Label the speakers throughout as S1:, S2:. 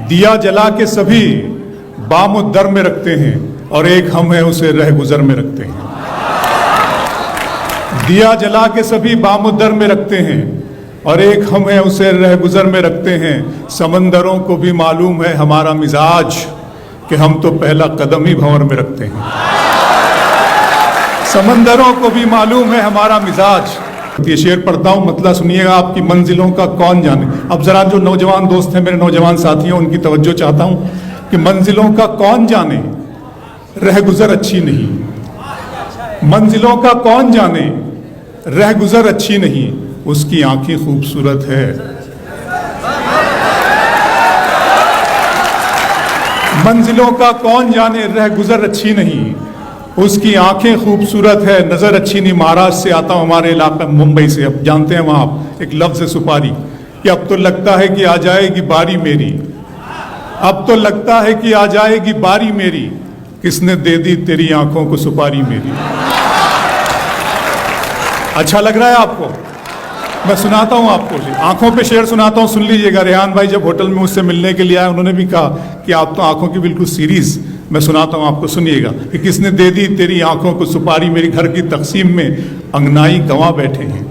S1: دیا جلا کے سبھی بام و در میں رکھتے ہیں اور ایک ہم ہیں اسے رہ گزر میں رکھتے ہیں. دیا جلا کے سبھی بام و در میں رکھتے ہیں اور ایک ہم ہیں اسے رہ گزر میں رکھتے ہیں. سمندروں کو بھی معلوم ہے ہمارا مزاج کہ ہم تو پہلا قدم ہی بھنور میں رکھتے ہیں. سمندروں کو بھی معلوم ہے ہمارا مزاج. یہ شعر پڑھتا ہوں، مطلب سنیے گا. آپ کی منزلوں کا کون جانے. اب ذرا جو نوجوان دوست ہیں، میرے نوجوان ساتھی ہیں، ان کی توجہ چاہتا ہوں کہ منزلوں کا کون جانے رہ گزر اچھی نہیں. منزلوں کا کون جانے رہ گزر اچھی نہیں، اس کی آنکھیں خوبصورت ہے. منزلوں کا کون جانے رہ گزر اچھی نہیں، اس کی آنکھیں خوبصورت ہے، نظر اچھی نہیں. مہاراشٹر سے آتا ہوں، ہمارے علاقہ ممبئی سے. اب جانتے ہیں وہاں ایک لفظ ہے سپاری، کہ اب تو لگتا ہے کہ آ جائے گی باری میری. اب تو لگتا ہے کہ آ جائے گی باری میری، کس نے دے دی تیری آنکھوں کو سپاری میری. اچھا لگ رہا ہے آپ کو؟ میں سناتا ہوں آپ کو، آنکھوں پہ شعر سناتا ہوں، سن لیجئے گا. ریحان بھائی جب ہوٹل میں مجھ سے ملنے کے لیے آئے، انہوں نے بھی کہا کہ آپ تو آنکھوں کی بالکل سیریز. میں سناتا ہوں آپ کو، سنیے گا کہ کس نے دے دی تیری آنکھوں کو سپاری میری. گھر کی تقسیم میں انگنائی گواں بیٹھے ہیں.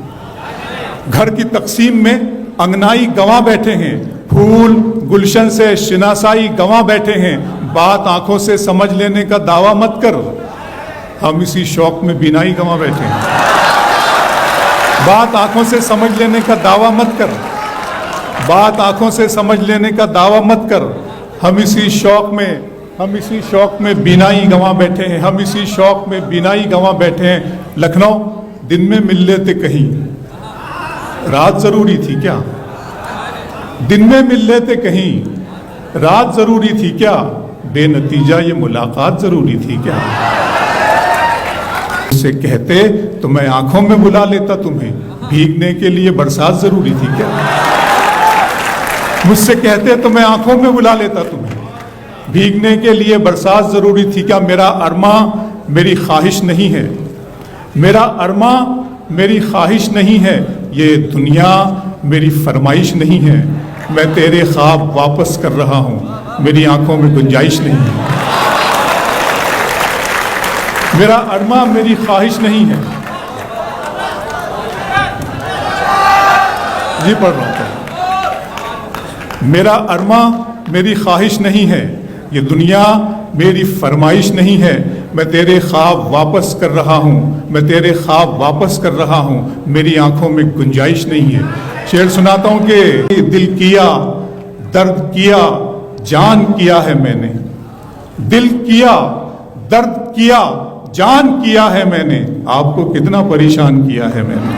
S1: گھر کی تقسیم میں انگنائی گواں بیٹھے ہیں. پھول گلشن سے شناسائی گواں بیٹھے ہیں. بات آنکھوں سے سمجھ لینے کا دعویٰ مت کر، ہم اسی شوق میں بینائی گواں بیٹھے ہیں. بات آنکھوں سے سمجھ لینے کا دعویٰ مت کر، بات آنکھوں سے سمجھ لینے کا دعویٰ مت کر، ہم اسی شوق میں بینائی گواں بیٹھے ہیں. ہم اسی شوق میں بینائی گواں بیٹھے ہیں. لکھنؤ دن میں مل لیتے کہیں، رات ضروری تھی کیا. دن میں مل لیتے کہیں، رات ضروری تھی کیا. بے نتیجہ یہ ملاقات ضروری تھی کیا. مجھ سے کہتے تو میں آنکھوں میں بلا لیتا تمہیں، بھیگنے کے لیے برسات ضروری تھی کیا. مجھ سے کہتے تو میں آنکھوں میں بلا لیتا تمہیں، بھیگنے کے لیے برسات ضروری تھی کیا. میرا ارماں میری خواہش نہیں ہے، میرا ارماں میری خواہش نہیں ہے. یہ دنیا میری فرمائش نہیں ہے. میں تیرے خواب واپس کر رہا ہوں، میری آنکھوں میں گنجائش نہیں ہے. میرا ارماں میری خواہش نہیں ہے. جی پڑھ رہا ہوں. میرا ارماں میری خواہش نہیں ہے، یہ دنیا میری فرمائش نہیں ہے. میں تیرے خواب واپس کر رہا ہوں، میں تیرے خواب واپس کر رہا ہوں، میری آنکھوں میں گنجائش نہیں ہے. شعر سناتا ہوں کہ دل کیا درد کیا جان کیا ہے میں نے. دل کیا درد کیا جان کیا ہے میں نے. آپ کو کتنا پریشان کیا ہے میں نے.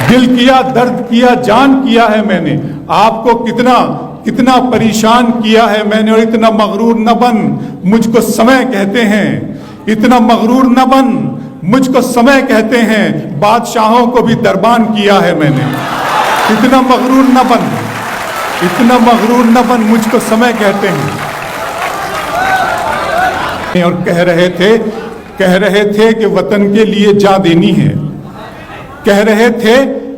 S1: دل کیا درد کیا جان کیا ہے میں نے. آپ کو کتنا پریشان کیا ہے میں نے. اور اتنا مغرور نہ بن مجھ کو سمے کہتے ہیں، اتنا مغرور نہ بن مجھ کو سمے کہتے ہیں. بادشاہوں کو بھی دربان کیا ہے میں نے. اتنا مغرور نہ بن، اتنا مغرور نہ بن مجھ کو سمے کہتے ہیں. اور کہہ رہے تھے کہ وطن کے لیے جان دینی ہے. کہہ رہے تھے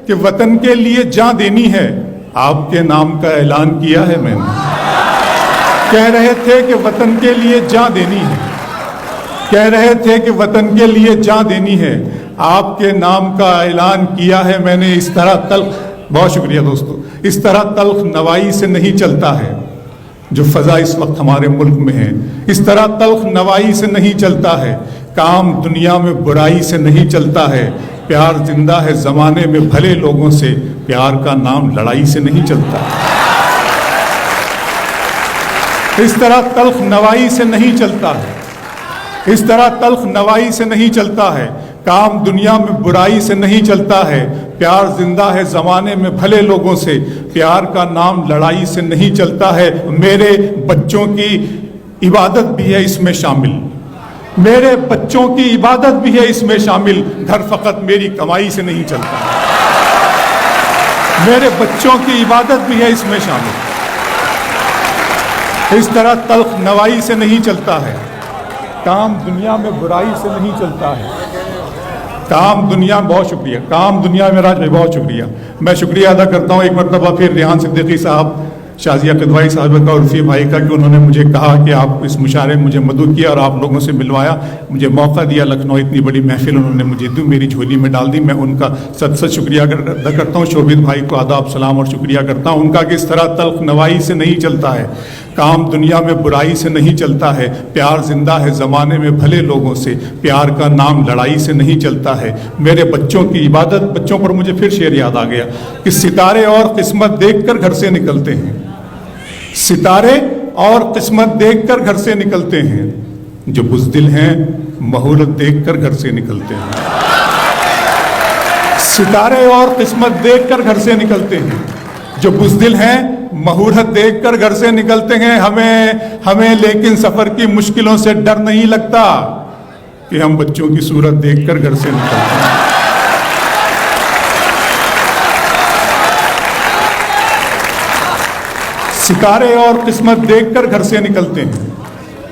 S1: کہ وطن کے لیے جان دینی ہے. آپ کے نام کا اعلان کیا ہے میں نے. کہہ رہے تھے کہ وطن کے لیے جان دینی ہے. کہہ رہے تھے کہ وطن کے لیے جان دینی ہے. آپ کے نام کا اعلان کیا ہے میں نے. اس طرح تلخ، بہت شکریہ دوستو، اس طرح تلخ نوائی سے نہیں چلتا ہے جو فضا اس وقت ہمارے ملک میں ہے. اس طرح تلخ نوائی سے نہیں چلتا ہے. کام دنیا میں برائی سے نہیں چلتا ہے. پیار زندہ ہے زمانے میں بھلے لوگوں سے. پیار کا نام لڑائی سے نہیں چلتا. اس طرح تلخ نوائی سے نہیں چلتا ہے. اس طرح تلخ نوائی سے نہیں چلتا ہے. کام دنیا میں برائی سے نہیں چلتا ہے. پیار زندہ ہے زمانے میں بھلے لوگوں سے. پیار کا نام لڑائی سے نہیں چلتا ہے. میرے بچوں کی عبادت بھی ہے اس میں شامل. میرے بچوں کی عبادت بھی ہے اس میں شامل. گھر فقط میری کمائی سے نہیں چلتا. میرے بچوں کی عبادت بھی ہے اس میں شامل. اس طرح تلخ نوائی سے نہیں چلتا ہے. کام دنیا میں برائی سے نہیں چلتا ہے. کام دنیا، بہت شکریہ. کام دنیا میں راج بھائی بہت شکریہ. میں شکریہ ادا کرتا ہوں ایک مرتبہ پھر ریحان صدیقی صاحب شازیہ قدوائی صاحبہ کا اور رفیع بھائی کا کہ انہوں نے مجھے کہا کہ آپ اس مشاعرے میں مجھے مدعو کیا اور آپ لوگوں سے ملوایا، مجھے موقع دیا لکھنؤ، اتنی بڑی محفل انہوں نے مجھے دی، میری جھولی میں ڈال دی. میں ان کا ست شکریہ ادا کرتا ہوں. شوبھت بھائی کو آداب سلام اور شکریہ کرتا ہوں ان کا کہ اس طرح تلخ نوائی سے نہیں چلتا ہے، کام دنیا میں برائی سے نہیں چلتا ہے، پیار زندہ ہے زمانے میں بھلے لوگوں سے، پیار کا نام لڑائی سے نہیں چلتا ہے. میرے بچوں کی عبادت، بچوں پر مجھے پھر شعر یاد آ گیا کہ ستارے اور قسمت دیکھ کر گھر سے نکلتے ہیں، ستارے اور قسمت دیکھ کر گھر سے نکلتے ہیں، جو بزدل ہیں مہورت دیکھ کر گھر سے نکلتے ہیں. ستارے اور قسمت دیکھ کر گھر سے نکلتے ہیں، جو بزدل ہیں مہورت دیکھ کر گھر سے نکلتے ہیں. ہمیں لیکن سفر کی مشکلوں سے ڈر نہیں لگتا کہ ہم بچوں کی صورت دیکھ کر گھر سے نکلتے ہیں. ستارے اور قسمت دیکھ کر گھر سے نکلتے ہیں،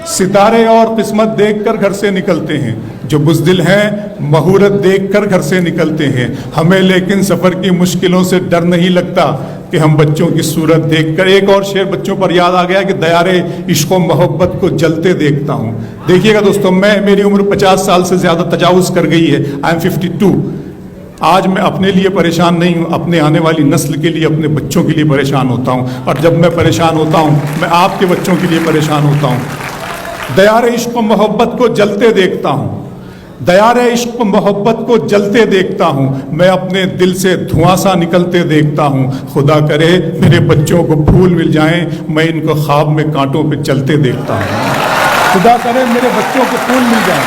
S1: ستارے اور قسمت دیکھ کر گھر سے نکلتے ہیں، جو بزدل ہیں مہورت دیکھ کر گھر سے نکلتے ہیں. ہمیں لیکن سفر کی مشکلوں سے ڈر نہیں لگتا کہ ہم بچوں کی صورت دیکھ کر. ایک اور شعر بچوں پر یاد آ گیا کہ دیارے عشق و محبت کو جلتے دیکھتا ہوں. دیکھیے گا دوستوں، میری عمر 50 سال سے زیادہ تجاوز کر گئی ہے. I am 52. آج میں اپنے لیے پریشان نہیں ہوں، اپنے آنے والی نسل کے لیے، اپنے بچوں کے لیے پریشان ہوتا ہوں. اور جب میں پریشان ہوتا ہوں میں آپ کے بچوں کے لیے پریشان ہوتا ہوں. دیار عشق و محبت کو جلتے دیکھتا ہوں، دیار عشق و محبت کو جلتے دیکھتا ہوں، میں اپنے دل سے دھواں سا نکلتے دیکھتا ہوں. خدا کرے میرے بچوں کو پھول مل جائیں، میں ان کو خواب میں کانٹوں پہ چلتے دیکھتا ہوں. خدا کرے میرے بچوں کو پھول مل جائیں،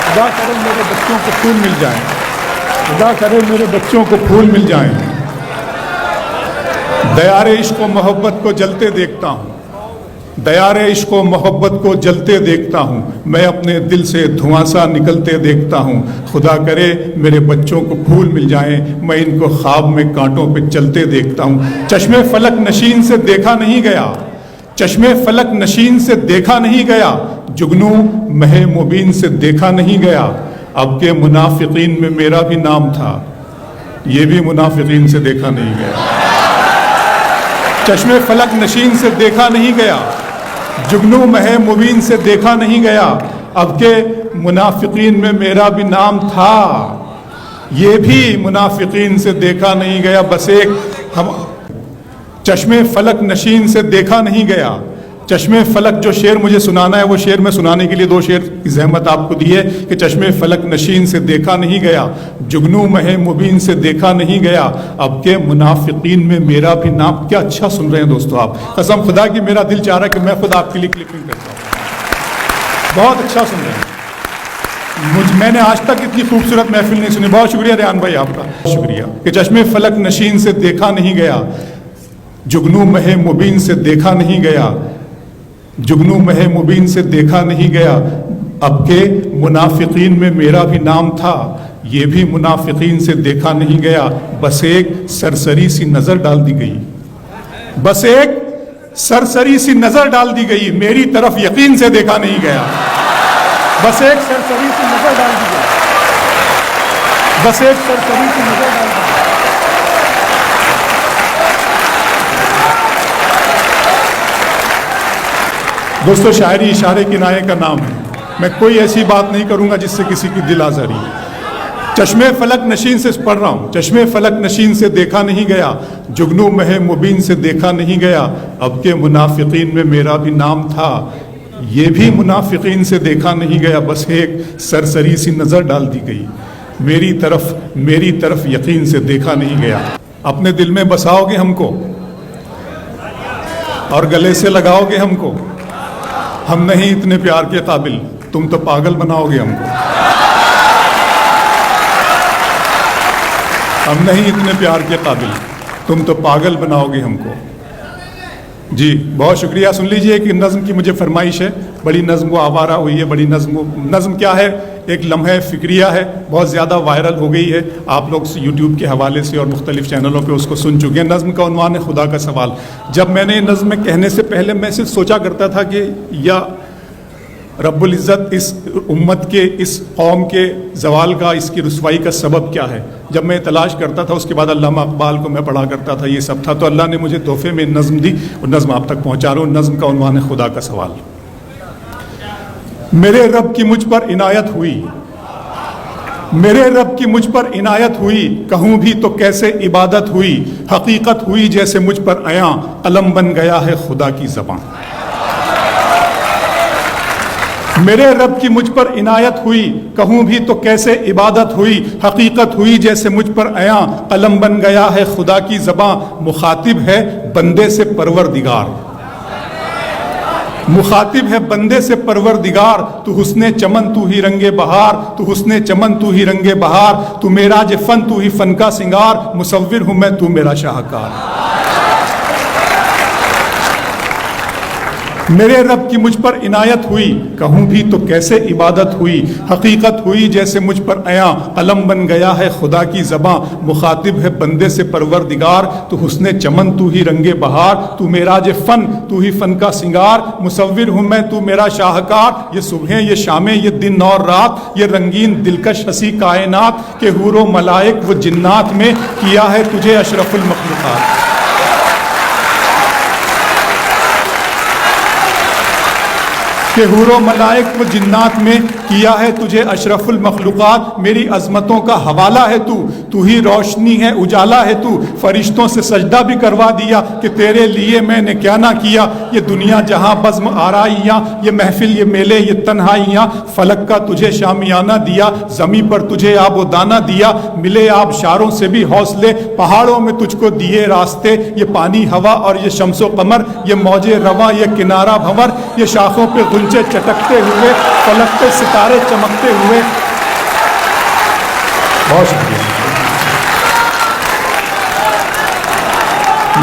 S1: خدا کرے میرے بچوں کو پھول مل جائیں، خدا کرے میرے بچوں کو پھول مل جائیں. دیار عشق و محبت کو جلتے دیکھتا ہوں، دیار عشق و محبت کو جلتے دیکھتا ہوں، میں اپنے دل سے دھواں سا نکلتے دیکھتا ہوں. خدا کرے میرے بچوں کو پھول مل جائیں، میں ان کو خواب میں کانٹوں پہ چلتے دیکھتا ہوں. چشمے فلک نشین سے دیکھا نہیں گیا، چشمے فلک نشین سے دیکھا نہیں گیا، جگنو مہ مبین سے دیکھا نہیں گیا. اب کے منافقین میں میرا بھی نام تھا، یہ بھی منافقین سے دیکھا نہیں گیا. چشمے فلک نشین سے دیکھا نہیں گیا، جگنو مہ مبین سے دیکھا نہیں گیا. اب کے منافقین میں میرا بھی نام تھا، یہ بھی منافقین سے دیکھا نہیں گیا. بس ایک چشمے فلک نشین سے دیکھا نہیں گیا. چشمے فلک جو شعر مجھے سنانا ہے وہ شعر میں سنانے کے لیے 2 شعر کی زحمت آپ کو دی ہے کہ چشمے فلک نشین سے دیکھا نہیں گیا، جگنو مہ مبین سے دیکھا نہیں گیا. اب کے منافقین میں میرا بھی نام. کیا اچھا سن رہے ہیں دوستو آپ، قسم خدا کی میرا دل چاہ رہا ہے کہ میں خود آپ کے لیے کلپنگ کرتا ہوں. بہت اچھا سن رہے ہیں. میں نے آج تک اتنی خوبصورت محفل نہیں سنی. بہت شکریہ ریان بھائی آپ کا، شکریہ. کہ چشمے فلک نشین سے دیکھا نہیں گیا، جگنو مہ مبین سے دیکھا نہیں گیا، جگنو مہ مبین سے دیکھا نہیں گیا. اب کے منافقین میں میرا بھی نام تھا، یہ بھی منافقین سے دیکھا نہیں گیا. بس ایک سرسری سی نظر ڈال دی گئی، بس ایک سرسری سی نظر ڈال دی گئی، میری طرف یقین سے دیکھا نہیں گیا. بس ایک سرسری سی نظر ڈال دی گئی، بس ایک سرسری سی نظر ڈال دی گئی. دوستو، شاعری اشارے کنایے کا نام ہے. میں کوئی ایسی بات نہیں کروں گا جس سے کسی کی دل آزاری. چشمے فلک نشین سے پڑھ رہا ہوں، چشمے فلک نشین سے دیکھا نہیں گیا، جگنو مہ مبین سے دیکھا نہیں گیا. اب کے منافقین میں میرا بھی نام تھا، یہ بھی منافقین سے دیکھا نہیں گیا. بس ایک سرسری سی نظر ڈال دی گئی، میری طرف یقین سے دیکھا نہیں گیا. اپنے دل میں بساؤ گے ہم کو اور گلے سے لگاؤ گے ہم کو. ہم نہیں اتنے پیار کے قابل، تم تو پاگل بناؤ گے ہم کو. ہم نہیں اتنے پیار کے قابل، تم تو پاگل بناؤ گے ہم کو. جی بہت شکریہ. سن لیجئے کہ نظم کی مجھے فرمائش ہے. بڑی نظم وہ آوارہ ہوئی ہے. بڑی نظم کیا ہے؟ ایک لمحہ فکریہ ہے، بہت زیادہ وائرل ہو گئی ہے. آپ لوگ یوٹیوب کے حوالے سے اور مختلف چینلوں پہ اس کو سن چکے ہیں. نظم کا عنوان ہے خدا کا سوال. جب میں نے نظم کہنے سے پہلے میں صرف سوچا کرتا تھا کہ یا رب العزت اس امت کے، اس قوم کے زوال کا، اس کی رسوائی کا سبب کیا ہے؟ جب میں تلاش کرتا تھا، اس کے بعد علامہ اقبال کو میں پڑھا کرتا تھا، یہ سب تھا، تو اللہ نے مجھے تحفے میں نظم دی، اور نظم آپ تک پہنچا رہا ہوں۔ نظم کا عنوان ہے خدا کا سوال۔ میرے رب کی مجھ پر عنایت ہوئی، میرے رب کی مجھ پر عنایت ہوئی، کہوں بھی تو کیسے عبادت ہوئی، حقیقت ہوئی جیسے مجھ پر عیاں، قلم بن گیا ہے خدا کی زبان۔ میرے رب کی مجھ پر عنایت ہوئی، کہوں بھی تو کیسے عبادت ہوئی، حقیقت ہوئی جیسے مجھ پر عیاں، قلم بن گیا ہے خدا کی زبان۔ مخاطب ہے بندے سے پروردگار، مخاطب ہے بندے سے پروردگار، تو حسن چمن تو ہی رنگ بہار، تو حسن چمن تو ہی رنگ بہار، تو معراج فن تو ہی فن کا سنگار، مصور ہوں میں تو میرا شاہکار۔ میرے رب کی مجھ پر عنایت ہوئی، کہوں بھی تو کیسے عبادت ہوئی، حقیقت ہوئی جیسے مجھ پر عیاں، قلم بن گیا ہے خدا کی زباں۔ مخاطب ہے بندے سے پروردگار، تو حسن چمن تو ہی رنگ بہار، تو معراج فن تو ہی فن کا سنگار، مصور ہوں میں تو میرا شاہکار۔ یہ صبحیں، یہ شامیں، یہ دن اور رات، یہ رنگین دلکش ہنسی کائنات، کہ حور و ملائک و جنات میں کیا ہے تجھے اشرف المخلوقات۔ کہ حور و ملائک و جنات میں کیا ہے تجھے اشرف المخلوقات۔ میری عظمتوں کا حوالہ ہے تو ہی روشنی ہے، اجالا ہے تو، فرشتوں سے سجدہ بھی کروا دیا کہ تیرے لیے میں نے کیا نہ کیا۔ یہ دنیا جہاں بزم آرائیاں، یہ محفل، یہ میلے، یہ تنہائیاں، فلک کا تجھے شامیانہ دیا، زمیں پر تجھے آب و دانہ دیا، ملے آبشاروں سے بھی حوصلے، پہاڑوں میں تجھ کو دیے راستے، یہ پانی ہوا اور یہ شمس و قمر، یہ موج رواں، یہ کنارہ بھنور، یہ شاخوں پہ غنچے چٹکتے ہوئے، فلک پہ ستارے چمکتے ہوئے۔ بہت شکریہ۔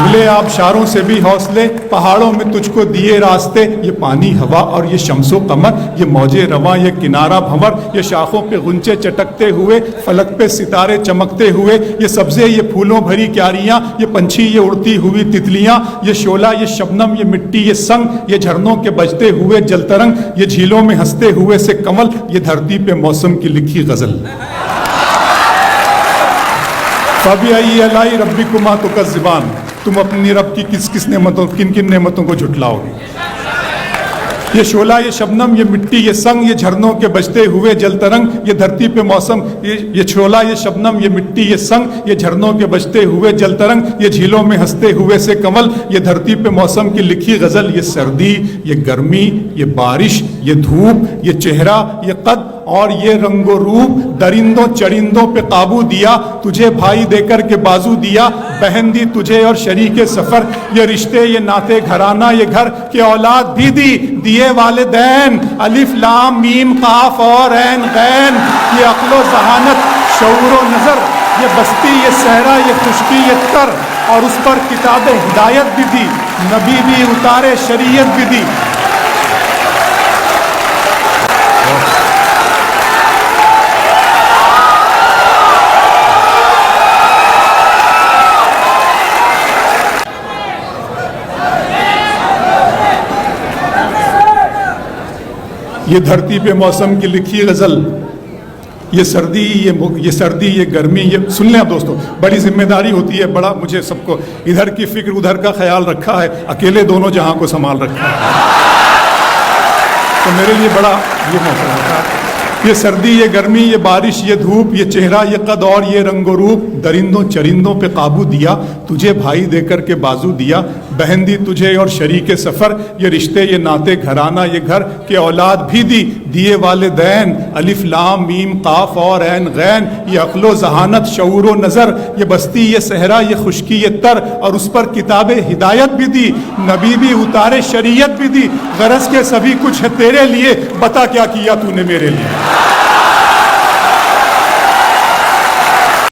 S1: ملے آبشاروں سے بھی حوصلے، پہاڑوں میں تجھ کو دیے راستے، یہ پانی ہوا اور یہ شمس و قمر، یہ موج رواں، یہ کنارہ بھنور، یہ شاخوں پہ غنچے چٹکتے ہوئے، فلک پہ ستارے چمکتے ہوئے، یہ سبزے، یہ پھولوں بھری کیاریاں، یہ پنچھی، یہ اڑتی ہوئی تتلیاں، یہ شعلہ، یہ شبنم، یہ مٹی، یہ سنگ، یہ جھرنوں کے بجتے ہوئے جل ترنگ، یہ جھیلوں میں ہنستے ہوئے سے کنول، یہ دھرتی پہ موسم کی لکھی غزل۔ فَبِأَيِّ آلَاءِ رَبِّكُمَا تُكَذِّبَانِ، تم اپنی رب کی کس نعمتوں، کن نعمتوں کو جھٹلاؤ گے؟ یہ شعلہ، یہ شبنم، یہ مٹی، یہ سنگ، یہ جھرنوں کے بجتے ہوئے جل ترنگ، یہ دھرتی پہ موسم، یہ شعلہ، یہ شبنم، یہ مٹی، یہ سنگ، یہ جھرنوں کے بجتے ہوئے جل ترنگ، یہ جھیلوں میں ہنستے ہوئے سے کمل، یہ دھرتی پہ موسم کی لکھی غزل۔ یہ سردی، یہ گرمی، یہ بارش، یہ دھوپ، یہ چہرہ، یہ قد اور یہ رنگ و روپ، درندوں چرندوں پہ قابو دیا، تجھے بھائی دے کر کے بازو دیا، بہن دی تجھے اور شریک سفر، یہ رشتے، یہ ناتے گھرانہ، یہ گھر کے اولاد بھی دی، دیے والدین، الف لام میم قاف اور عین غین، یہ عقل و ذہانت، شعور و نظر، یہ بستی، یہ صحرا، یہ خشکی، یہ تر، اور اس پر کتاب ہدایت بھی دی، نبی بھی اتارے، شریعت بھی دی۔ یہ دھرتی پہ موسم کی لکھی غزل، یہ سردی، یہ گرمی، یہ سن لیں دوستو، بڑی ذمہ داری ہوتی ہے، بڑا مجھے سب کو ادھر کی فکر ادھر کا خیال رکھا ہے، اکیلے دونوں جہاں کو سنبھال رکھا ہے، تو میرے لیے بڑا یہ موقع ہے۔ یہ سردی، یہ گرمی، یہ بارش، یہ دھوپ، یہ چہرہ، یہ قد اور یہ رنگ و روپ، درندوں چرندوں پہ قابو دیا، تجھے بھائی دے کر کے بازو دیا، بہن دی تجھے اور شریک سفر، یہ رشتے، یہ ناتے گھرانہ، یہ گھر کے اولاد بھی دی، دیے والدین، الف لام میم قاف اور عین غین، یہ عقل و ذہانت، شعور و نظر، یہ بستی، یہ صحرا، یہ خشکی، یہ تر، اور اس پر کتاب ہدایت بھی دی، نبی بھی اتارے، شریعت بھی دی، غرض کے سبھی کچھ ہے تیرے لیے، بتا کیا کیا تو نے میرے لیے۔